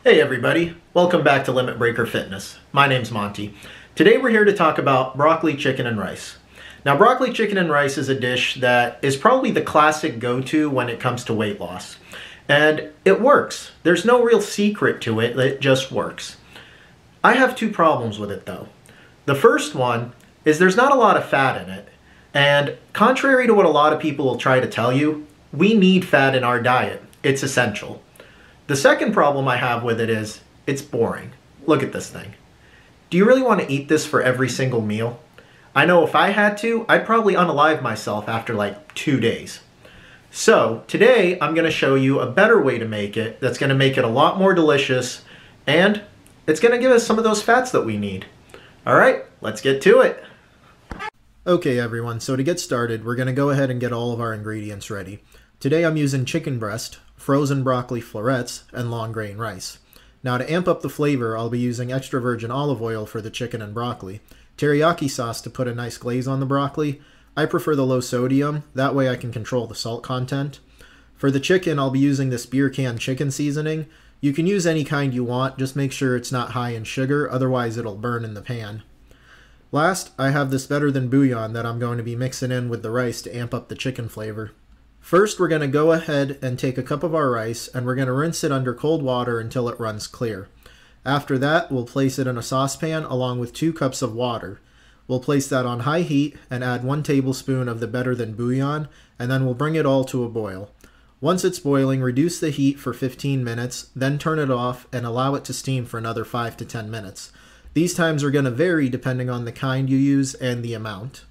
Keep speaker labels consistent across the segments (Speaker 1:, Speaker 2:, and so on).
Speaker 1: Hey everybody, welcome back to Limit Breaker Fitness. My name's Monty. Today we're here to talk about broccoli, chicken, and rice. Now broccoli, chicken, and rice is a dish that is probably the classic go-to when it comes to weight loss. And it works. There's no real secret to it, it just works. I have two problems with it though. The first one is there's not a lot of fat in it. And contrary to what a lot of people will try to tell you, we need fat in our diet. It's essential. The second problem I have with it is, it's boring. Look at this thing. Do you really want to eat this for every single meal? I know if I had to, I'd probably unalive myself after like 2 days. So today I'm going to show you a better way to make it that's going to make it a lot more delicious and it's going to give us some of those fats that we need. Alright, let's get to it. Okay everyone, so to get started, we're going to go ahead and get all of our ingredients ready. Today I'm using chicken breast, frozen broccoli florets, and long grain rice. Now to amp up the flavor, I'll be using extra virgin olive oil for the chicken and broccoli, teriyaki sauce to put a nice glaze on the broccoli. I prefer the low sodium, that way I can control the salt content. For the chicken, I'll be using this beer can chicken seasoning. You can use any kind you want, just make sure it's not high in sugar, otherwise it'll burn in the pan. Last, I have this better than bouillon that I'm going to be mixing in with the rice to amp up the chicken flavor. First, we're going to go ahead and take a cup of our rice and we're going to rinse it under cold water until it runs clear. After that, we'll place it in a saucepan along with 2 cups of water. We'll place that on high heat and add 1 tablespoon of the better than bouillon, and then we'll bring it all to a boil. Once it's boiling, reduce the heat for 15 minutes, then turn it off and allow it to steam for another 5 to 10 minutes. These times are going to vary depending on the kind you use and the amount.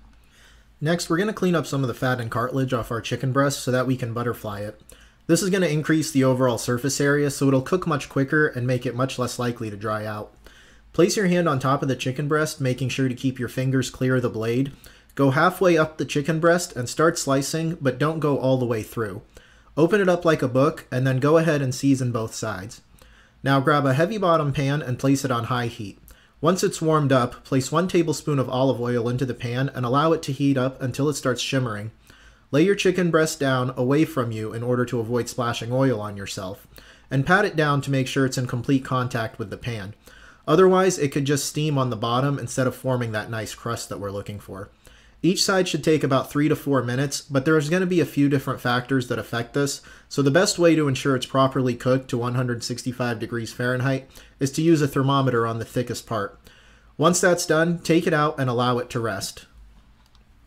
Speaker 1: Next, we're going to clean up some of the fat and cartilage off our chicken breast so that we can butterfly it. This is going to increase the overall surface area so it'll cook much quicker and make it much less likely to dry out. Place your hand on top of the chicken breast, making sure to keep your fingers clear of the blade. Go halfway up the chicken breast and start slicing, but don't go all the way through. Open it up like a book and then go ahead and season both sides. Now grab a heavy bottom pan and place it on high heat. Once it's warmed up, place 1 tablespoon of olive oil into the pan and allow it to heat up until it starts shimmering. Lay your chicken breast down away from you in order to avoid splashing oil on yourself, and pat it down to make sure it's in complete contact with the pan. Otherwise, it could just steam on the bottom instead of forming that nice crust that we're looking for. Each side should take about 3 to 4 minutes, but there's going to be a few different factors that affect this, so the best way to ensure it's properly cooked to 165 degrees Fahrenheit is to use a thermometer on the thickest part. Once that's done, take it out and allow it to rest.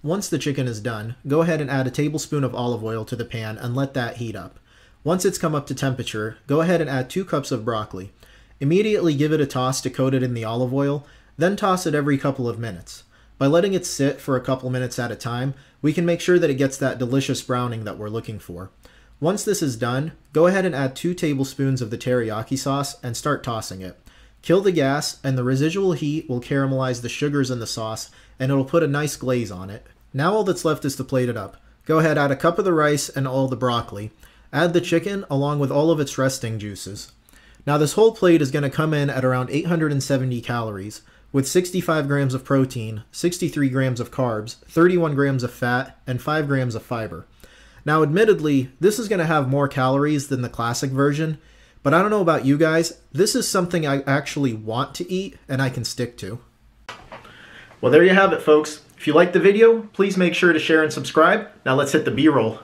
Speaker 1: Once the chicken is done, go ahead and add a tablespoon of olive oil to the pan and let that heat up. Once it's come up to temperature, go ahead and add 2 cups of broccoli. Immediately give it a toss to coat it in the olive oil, then toss it every couple of minutes. By letting it sit for a couple minutes at a time, we can make sure that it gets that delicious browning that we're looking for. Once this is done, go ahead and add 2 tablespoons of the teriyaki sauce and start tossing it. Kill the gas and the residual heat will caramelize the sugars in the sauce and it'll put a nice glaze on it. Now all that's left is to plate it up. Go ahead, add a cup of the rice and all the broccoli. Add the chicken along with all of its resting juices. Now this whole plate is going to come in at around 870 calories. With 65 grams of protein, 63 grams of carbs, 31 grams of fat, and 5 grams of fiber. Now admittedly, this is going to have more calories than the classic version, but I don't know about you guys, this is something I actually want to eat and I can stick to. Well, there you have it folks. If you liked the video, please make sure to share and subscribe. Now let's hit the B-roll.